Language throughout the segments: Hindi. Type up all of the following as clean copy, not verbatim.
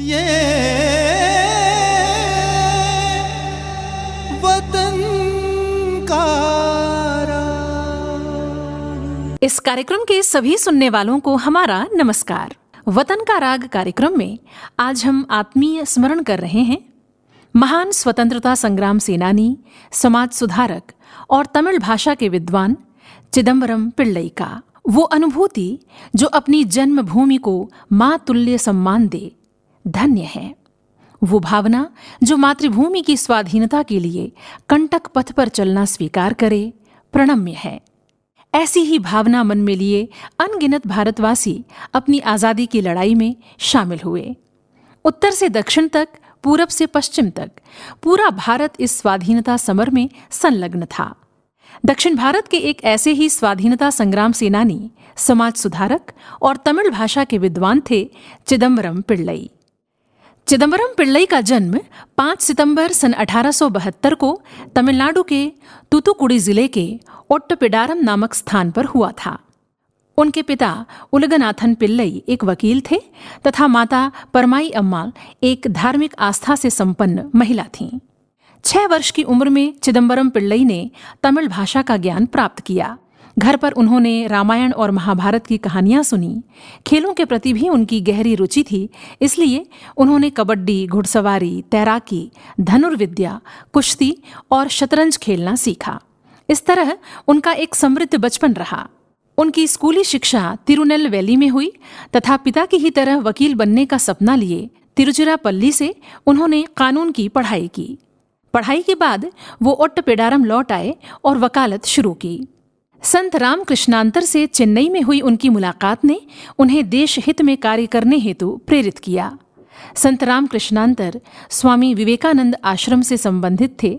ये वतन का राग। इस कार्यक्रम के सभी सुनने वालों को हमारा नमस्कार। वतन का राग कार्यक्रम में आज हम आत्मीय स्मरण कर रहे हैं महान स्वतंत्रता संग्राम सेनानी, समाज सुधारक और तमिल भाषा के विद्वान चिदम्बरम पिल्लई का। वो अनुभूति जो अपनी जन्मभूमि को माँ तुल्य सम्मान दे, धन्य है। वो भावना जो मातृभूमि की स्वाधीनता के लिए कंटक पथ पर चलना स्वीकार करे, प्रणम्य है। ऐसी ही भावना मन में लिए अनगिनत भारतवासी अपनी आज़ादी की लड़ाई में शामिल हुए। उत्तर से दक्षिण तक, पूरब से पश्चिम तक पूरा भारत इस स्वाधीनता समर में संलग्न था। दक्षिण भारत के एक ऐसे ही स्वाधीनता संग्राम सेनानी, समाज सुधारक और तमिल भाषा के विद्वान थे चिदम्बरम पिल्लई। चिदम्बरम पिल्लई का जन्म 5 सितंबर सन 1872 को तमिलनाडु के तूतुकुड़ी जिले के ओट्टपिडारम नामक स्थान पर हुआ था। उनके पिता उलगनाथन पिल्लई एक वकील थे तथा माता परमाई अम्मा एक धार्मिक आस्था से संपन्न महिला थीं। 6 वर्ष की उम्र में चिदम्बरम पिल्लई ने तमिल भाषा का ज्ञान प्राप्त किया। घर पर उन्होंने रामायण और महाभारत की कहानियां सुनी। खेलों के प्रति भी उनकी गहरी रुचि थी, इसलिए उन्होंने कबड्डी, घुड़सवारी, तैराकी, धनुर्विद्या, कुश्ती और शतरंज खेलना सीखा। इस तरह उनका एक समृद्ध बचपन रहा। उनकी स्कूली शिक्षा तिरुनेलवेली में हुई तथा पिता की ही तरह वकील बनने का सपना लिए तिरुचिरापल्ली से उन्होंने कानून की पढ़ाई की। पढ़ाई के बाद वो ओट्टपिडारम लौट आए और वकालत शुरू की। संत रामकृष्णांतर से चेन्नई में हुई उनकी मुलाकात ने उन्हें देश हित में कार्य करने हेतु प्रेरित किया। संत रामकृष्णांतर स्वामी विवेकानंद आश्रम से संबंधित थे।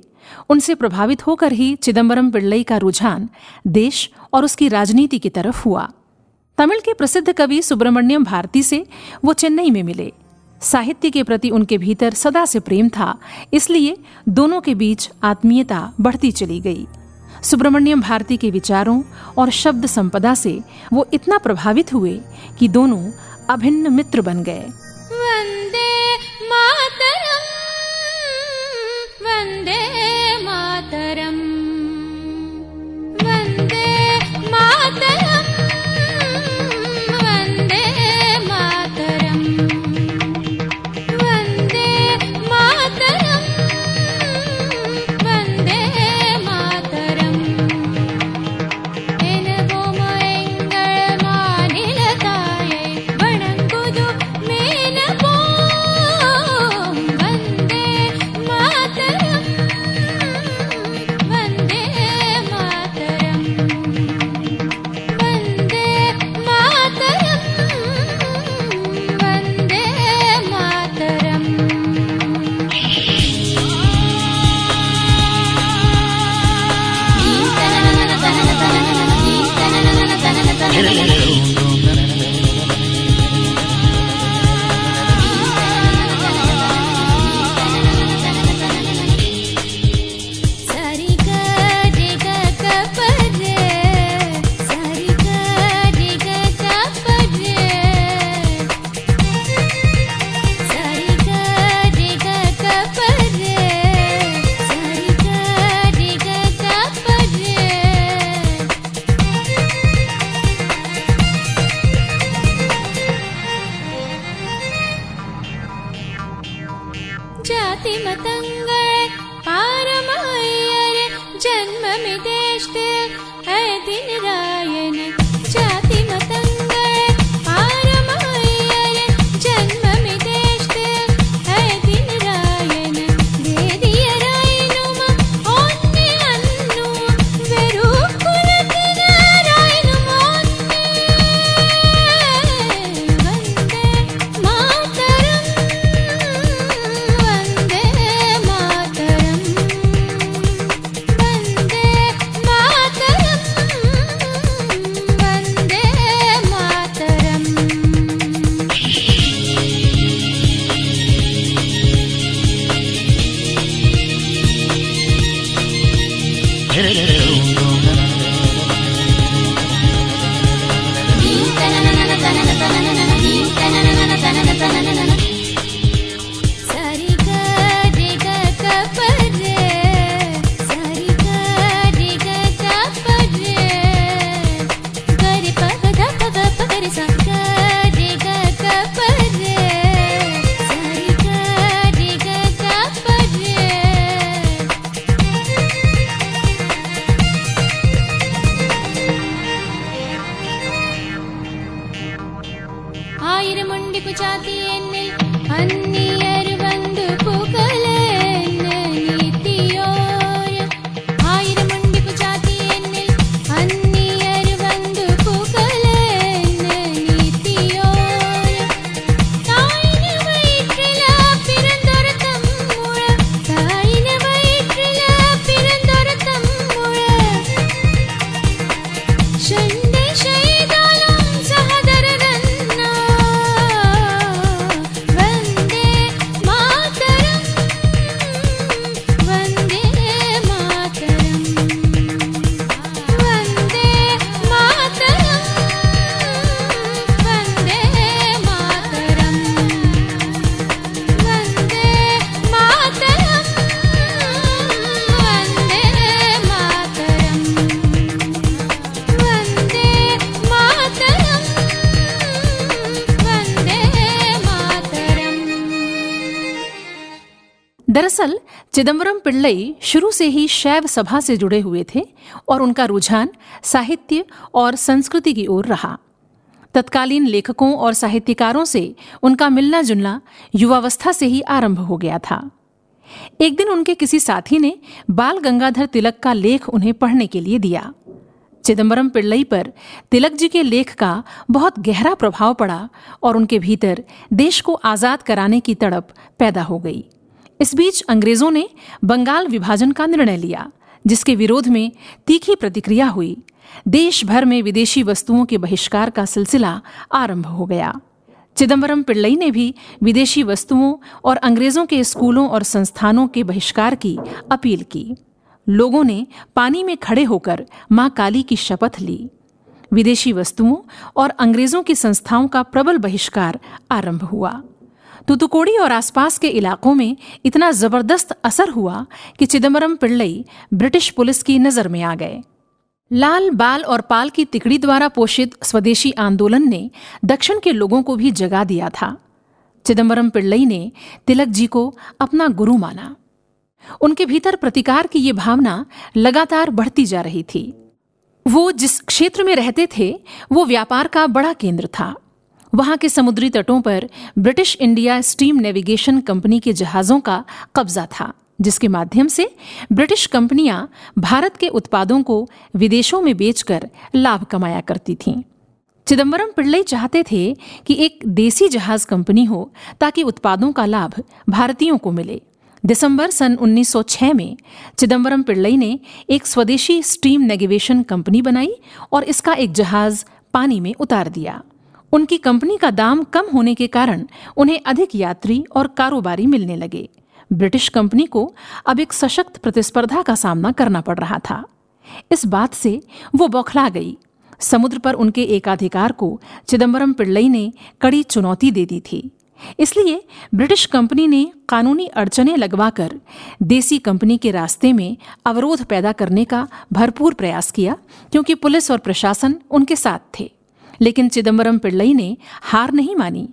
उनसे प्रभावित होकर ही चिदम्बरम पिल्लई का रुझान देश और उसकी राजनीति की तरफ हुआ। तमिल के प्रसिद्ध कवि सुब्रमण्यम भारती से वो चेन्नई में मिले। साहित्य के प्रति उनके भीतर सदा से प्रेम था, इसलिए दोनों के बीच आत्मीयता बढ़ती चली गई। सुब्रमण्यम भारती के विचारों और शब्द संपदा से वो इतना प्रभावित हुए कि दोनों अभिन्न मित्र बन गए। वंदे मातरम, वंदे मातरम, वंदे मातरम, वंदे मातरम, वंदे मातरम, वंदे मातरम। एनगोम एंगल मानिलताये वणंगुदु मेनपोम। वंदे मातरम, वंदे मातरम, वंदे मातरम, वंदे मातरम। सारी गा रे गा गा परे, सारी गा रे गा गा परे, सारी गा रे गा गा परे, सारी गा रे गा गा परे। ಜಾತಿ ಮತಂಗಳ ಪಾರಮಾಯರ ಜನ್ಮಮಿದೆಷ್ಟೇ ಹೈ ದಿನ ರಾಯನ। ಜಾತಿ ಮತಂಗಳ ಪಾರಮಾಯರ ಜನ್ಮಮಿದೆಷ್ಟೇ ಹೈ ದಿನ ರಾಯನ। ವೇದಿಯ ರಾಯನುಮ ಒನ್ನೆ ಅನ್ನು ವೆರು ಕುಲತಿನ ರಾಯನುಮ ಒನ್ನೆ। ವಂದೇ ಮಾತರಂ, ವಂದೇ ಮಾತರಂ, ವಂದೇ ಮಾತರಂ, अन्नियर बंधु पुगलेन नीतियोर आयिर मुंडि कुचाति एन्निल अन्नियर बंधु पुगलेन नीतियोर तायिन वयित्रिल पिरंदोर तम्मुळ तायिन वयित्रिल पिरंदोर तम्मुळ शंडे शैदालं सहदररन्ना वन्दे मातरम् वन्दे मातरम् वन्दे मातरम् वन्दे मातरम् वन्दे मातरम् वन्दे मातरम् वन्दे मातरम् वन्दे मातरम्। दरअसल चिदम्बरम पिल्लई शुरू से ही शैव सभा से जुड़े हुए थे और उनका रुझान साहित्य और संस्कृति की ओर रहा। तत्कालीन लेखकों और साहित्यकारों से उनका मिलना जुलना युवावस्था से ही आरंभ हो गया था। एक दिन उनके किसी साथी ने बाल गंगाधर तिलक का लेख उन्हें पढ़ने के लिए दिया। चिदम्बरम पिल्लई पर तिलक जी के लेख का बहुत गहरा प्रभाव पड़ा और उनके भीतर देश को आजाद कराने की तड़प पैदा हो गई। इस बीच अंग्रेजों ने बंगाल विभाजन का निर्णय लिया, जिसके विरोध में तीखी प्रतिक्रिया हुई। देश भर में विदेशी वस्तुओं के बहिष्कार का सिलसिला आरंभ हो गया। चिदम्बरम पिल्लई ने भी विदेशी वस्तुओं और अंग्रेजों के स्कूलों और संस्थानों के बहिष्कार की अपील की। लोगों ने पानी में खड़े होकर मां काली की शपथ ली। विदेशी वस्तुओं और अंग्रेजों की संस्थाओं का प्रबल बहिष्कार आरंभ हुआ। तूतुकुड़ी और आसपास के इलाकों में इतना जबरदस्त असर हुआ कि चिदम्बरम पिल्लई ब्रिटिश पुलिस की नजर में आ गए। लाल, बाल और पाल की तिकड़ी द्वारा पोषित स्वदेशी आंदोलन ने दक्षिण के लोगों को भी जगा दिया था। चिदम्बरम पिल्लई ने तिलक जी को अपना गुरु माना। उनके भीतर प्रतिकार की ये भावना लगातार बढ़ती जा रही थी। वो जिस क्षेत्र में रहते थे वो व्यापार का बड़ा केंद्र था। वहां के समुद्री तटों पर British India steam navigation company के जहाजों का कब्जा था, जिसके माध्यम से ब्रिटिश कंपनियां भारत के उत्पादों को विदेशों में बेचकर लाभ कमाया करती थीं। चिदम्बरम पिल्लई चाहते थे कि एक देसी जहाज कंपनी हो ताकि उत्पादों का लाभ भारतीयों को मिले। दिसंबर सन 1906 में चिदम्बरम पिल्लई ने एक स्वदेशी स्टीम नेविगेशन कंपनी बनाई और इसका एक जहाज पानी में उतार दिया। उनकी कंपनी का दाम कम होने के कारण उन्हें अधिक यात्री और कारोबारी मिलने लगे। ब्रिटिश कंपनी को अब एक सशक्त प्रतिस्पर्धा का सामना करना पड़ रहा था। इस बात से वो बौखला गई। समुद्र पर उनके एकाधिकार को चिदम्बरम पिल्लई ने कड़ी चुनौती दे दी थी। इसलिए ब्रिटिश कंपनी ने कानूनी अड़चनें लगवाकर देसी कंपनी के रास्ते में अवरोध पैदा करने का भरपूर प्रयास किया, क्योंकि पुलिस और प्रशासन उनके साथ थे। लेकिन चिदम्बरम पिल्लई ने हार नहीं मानी।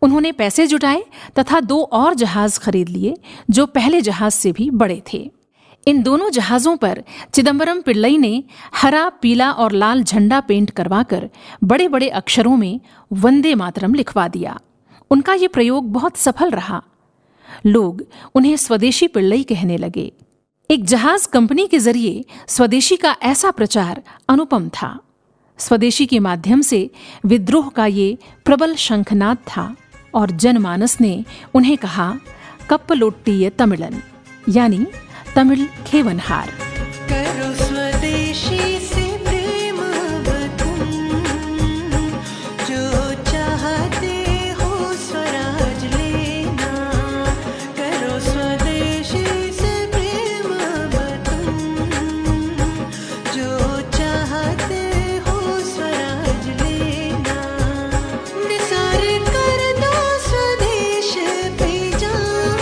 उन्होंने पैसे जुटाए तथा 2 और जहाज खरीद लिए जो पहले जहाज से भी बड़े थे। इन दोनों जहाजों पर चिदम्बरम पिल्लई ने हरा, पीला और लाल झंडा पेंट करवाकर बड़े बड़े अक्षरों में वंदे मातरम लिखवा दिया। उनका ये प्रयोग बहुत सफल रहा। लोग उन्हें स्वदेशी पिल्लई कहने लगे। एक जहाज कंपनी के जरिए स्वदेशी का ऐसा प्रचार अनुपम था। स्वदेशी के माध्यम से विद्रोह का ये प्रबल शंखनाद था और जनमानस ने उन्हें कहा कप्पलोट्टीय तमिलन, यानी तमिल खेवनहार। करो स्वदेशी से प्रेम तुम, जो चाहते हो स्वराज लेना। करो स्वदेशी से प्रेम तुम, जो चाहते हो स्वराज लेना। निसार कर दो स्वदेश पे जान,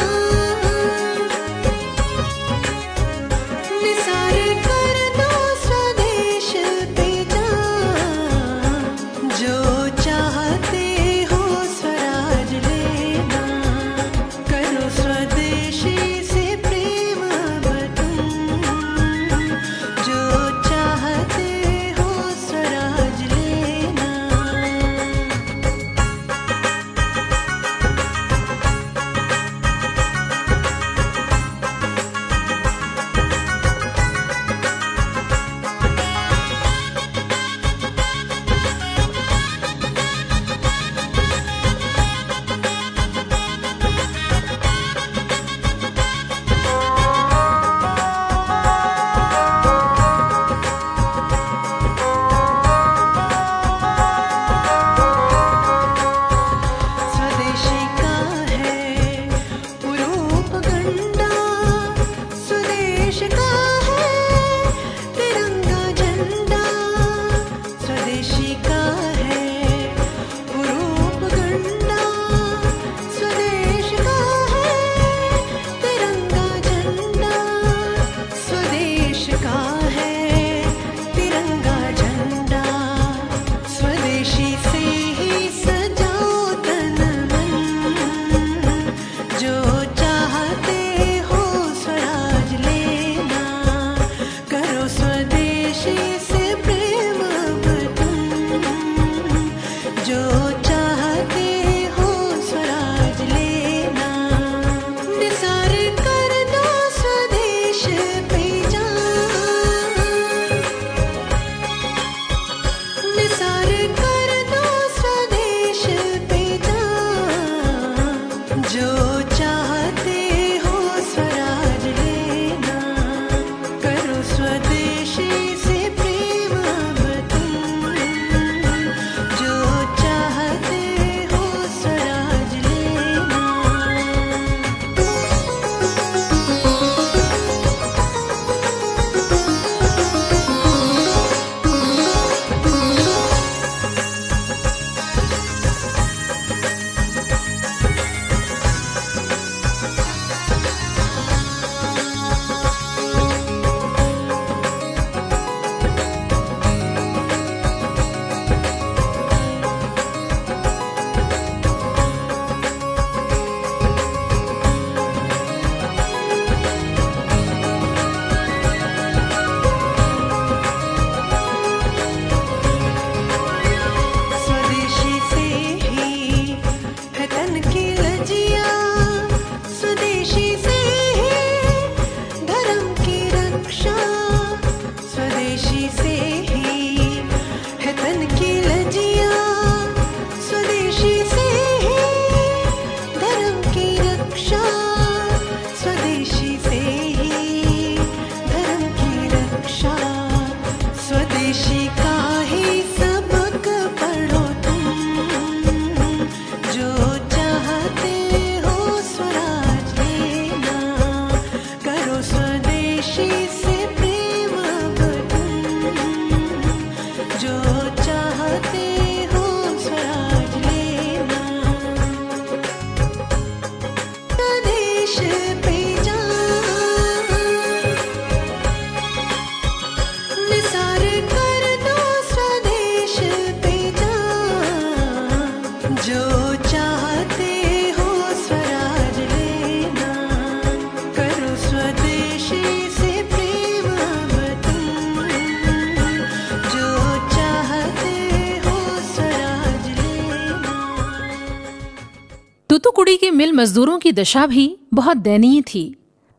तूतुकुड़ी के मिल मजदूरों की दशा भी बहुत दयनीय थी।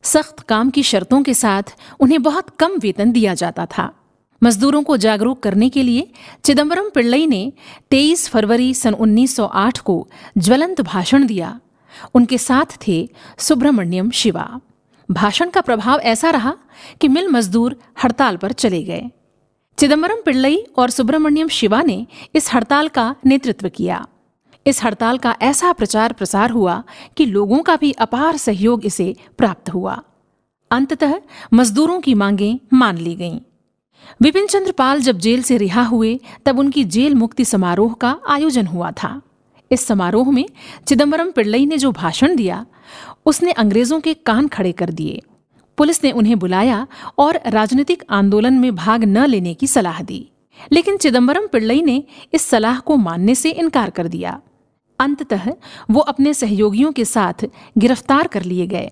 सख्त काम की शर्तों के साथ उन्हें बहुत कम वेतन दिया जाता था। मजदूरों को जागरूक करने के लिए चिदम्बरम पिल्लई ने 23 फरवरी सन 1908 को ज्वलंत भाषण दिया। उनके साथ थे सुब्रमण्यम शिवा। भाषण का प्रभाव ऐसा रहा कि मिल मजदूर हड़ताल पर चले गए। चिदम्बरम पिल्लई और सुब्रमण्यम शिवा ने इस हड़ताल का नेतृत्व किया। इस हड़ताल का ऐसा प्रचार प्रसार हुआ कि लोगों का भी अपार सहयोग इसे प्राप्त हुआ। अंततः मजदूरों की मांगें मान ली गईं। विपिन चंद्र पाल जब जेल से रिहा हुए तब उनकी जेल मुक्ति समारोह का आयोजन हुआ था। इस समारोह में चिदम्बरम पिल्लई ने जो भाषण दिया उसने अंग्रेजों के कान खड़े कर दिए। पुलिस ने उन्हें बुलाया और राजनीतिक आंदोलन में भाग न लेने की सलाह दी, लेकिन चिदम्बरम पिल्लई ने इस सलाह को मानने से इनकार कर दिया। अंततः वो अपने सहयोगियों के साथ गिरफ्तार कर लिए गए।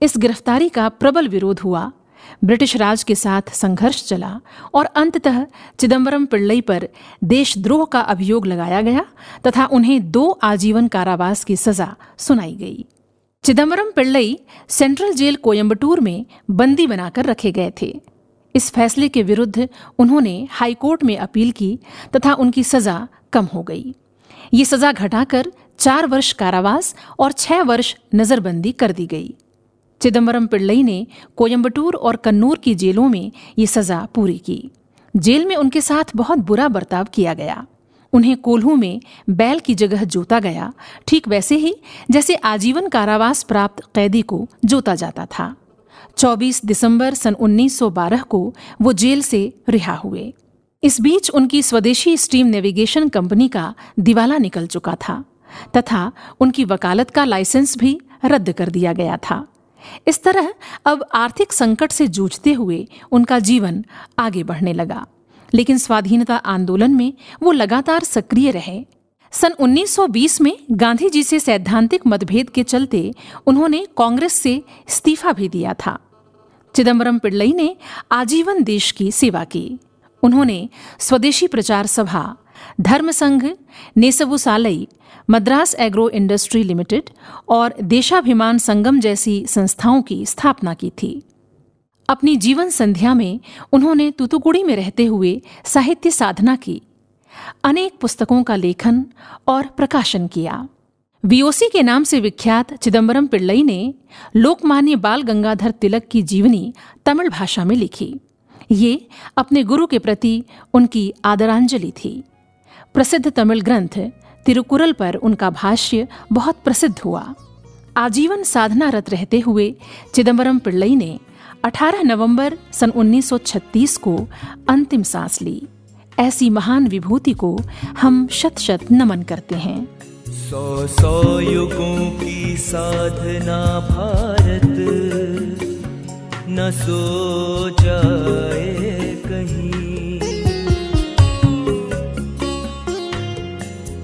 इस गिरफ्तारी का प्रबल विरोध हुआ। ब्रिटिश राज के साथ संघर्ष चला और अंततः चिदम्बरम पिल्लई पर देशद्रोह का अभियोग लगाया गया तथा उन्हें 2 आजीवन कारावास की सजा सुनाई गई। चिदम्बरम पिल्लई सेंट्रल जेल कोयम्बटूर में बंदी बनाकर रखे गए थे। इस फैसले के विरुद्ध उन्होंने हाईकोर्ट में अपील की तथा उनकी सजा कम हो गई। ये सजा घटाकर 4 वर्ष कारावास और 6 वर्ष नजरबंदी कर दी गई। चिदम्बरम पिल्लई ने कोयम्बटूर और कन्नूर की जेलों में ये सजा पूरी की। जेल में उनके साथ बहुत बुरा बर्ताव किया गया। उन्हें कोल्हू में बैल की जगह जोता गया, ठीक वैसे ही जैसे आजीवन कारावास प्राप्त कैदी को जोता जाता था। 24 दिसंबर सन 1912 को वो जेल से रिहा हुए। इस बीच उनकी स्वदेशी स्टीम नेविगेशन कंपनी का दिवाला निकल चुका था तथा उनकी वकालत का लाइसेंस भी रद्द कर दिया गया था। इस तरह अब आर्थिक संकट से जूझते हुए उनका जीवन आगे बढ़ने लगा, लेकिन स्वाधीनता आंदोलन में वो लगातार सक्रिय रहे। सन 1920 में गांधी जी से सैद्धांतिक मतभेद के चलते उन्होंने कांग्रेस से इस्तीफा भी दिया था। चिदम्बरम पिल्लई ने आजीवन देश की सेवा की। उन्होंने स्वदेशी प्रचार सभा, धर्म संघ, नेसवु Salai, Madras agro industry limited और देशाभिमान संगम जैसी संस्थाओं की स्थापना की थी। अपनी जीवन संध्या में उन्होंने तूतुकुड़ी में रहते हुए साहित्य साधना की। अनेक पुस्तकों का लेखन और प्रकाशन किया। वीओसी के नाम से विख्यात चिदम्बरम पिल्लई ने लोकमान्य बाल गंगाधर तिलक की जीवनी तमिल भाषा में लिखी। ये अपने गुरु के प्रति उनकी आदरांजलि थी। प्रसिद्ध तमिल ग्रंथ तिरुकुरल पर उनका भाष्य बहुत प्रसिद्ध हुआ। आजीवन साधनारत रहते हुए चिदम्बरम पिल्लई ने 18 नवंबर सन 1936 को अंतिम सांस ली। ऐसी महान विभूति को हम शत शत नमन करते हैं। 100 युगों की साधना भारत न सो जाए कहीं,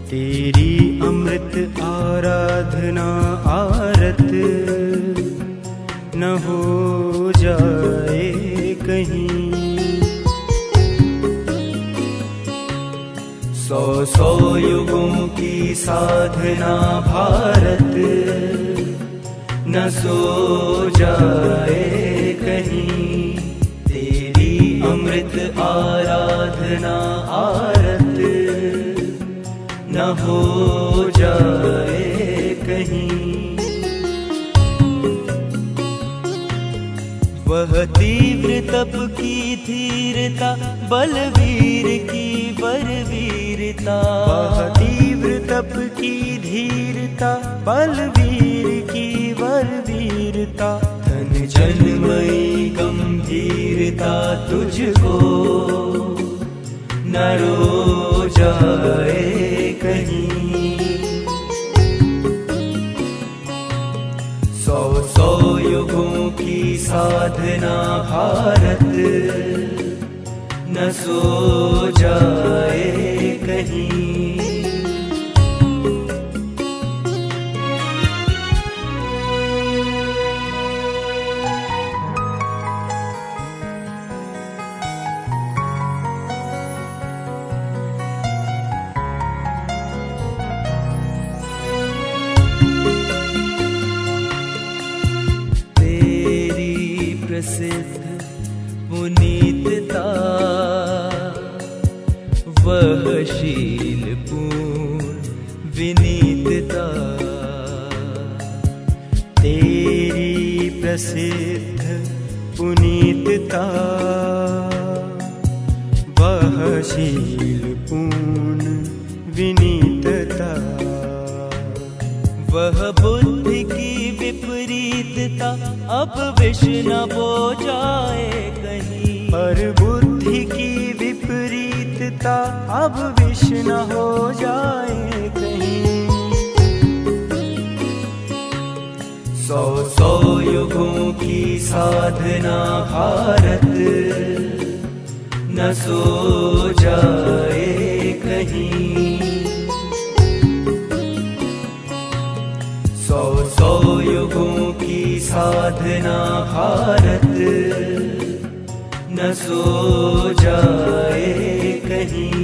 तेरी अमृत आराधना आरत न हो जाए कहीं। 100 युगों की साधना भारत न सो जाए कहीं, तेरी अमृत आराधना आरत न हो जाए कहीं। वह तीव्र तप की धीरता, बलवीर की बलवीरता, वह तीव्र तप की धीरता, बलवीर की बलवीरता, धन जन्मयी गंभीरता तुझको न रो जाए कहीं। 100 युगों की साधना भारत न सो जाए कहीं। प्रसिद्ध पुनीतता, वह शील पूर्ण विनीतता। तेरी प्रसिद्ध पुनीतता, वह शील पूर्ण विनीतता। वह बुद्धि की विपरीतता अब विष न बो जाए कहीं, पर बुद्धि की विपरीतता अब विष न हो जाए कहीं। 100 युगों की साधना भारत न सो जाए कहीं। 100 युगों की साधना भारत न सो जाए कहीं।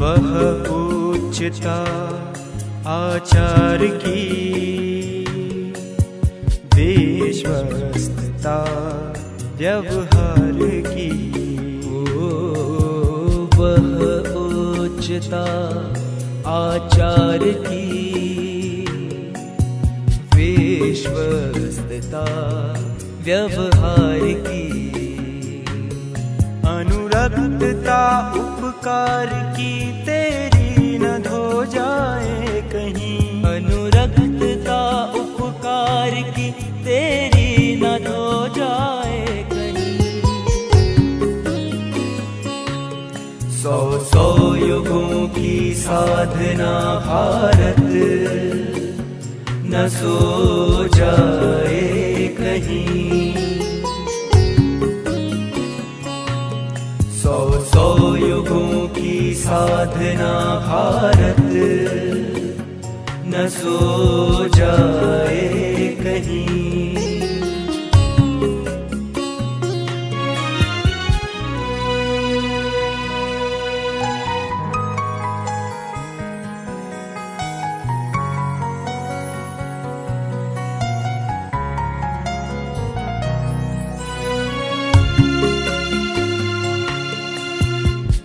वह उच्चता आचार की, विश्वस्तता व्यवहार की। वह उच्चता आचार की, विश्वस्तता व्यवहार की। अनुरक्तता उपकार की, तेरी न धो जाए कहीं। अनुरक्तता उपकार की, तेरी न धो जाए कहीं। 100 युगों की साधना भारत न सो जाए कहीं। 100 युगों की साधना भारत न सो जाए कहीं।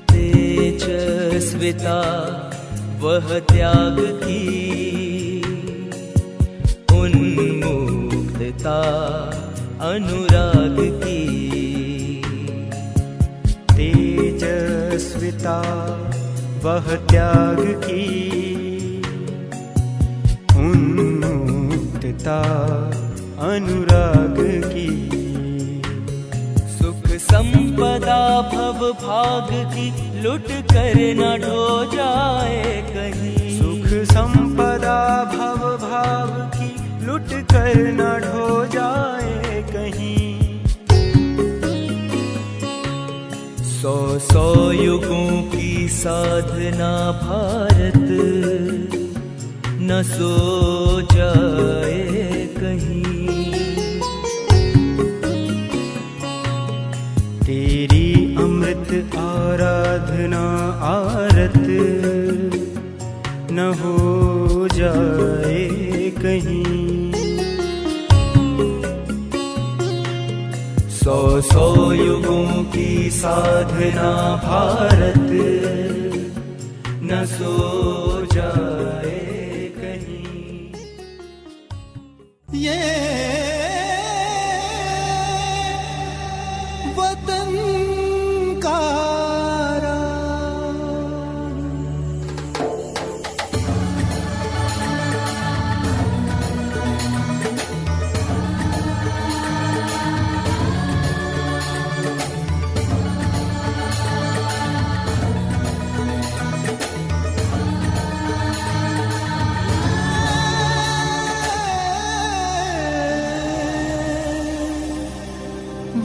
तेजस्विता वह त्याग की, उन्मुक्तता अनुराग की। तेजस्विता वह त्याग की, उन्मुक्तता अनुराग की। सुख संपदा भव भाग की, लुट कर न ढो जाए कहीं। सुख संपदा भव भाग की, लुट कर न ढो जाए कहीं। 100 युगों की साधना भारत न सो जाए कहीं। तेरी अमृत आराधना आरत न हो जाए कहीं। 100 युगों की साधना भारत न सो जाए कहीं। ये वतन का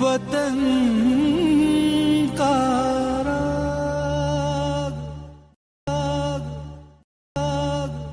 वतन का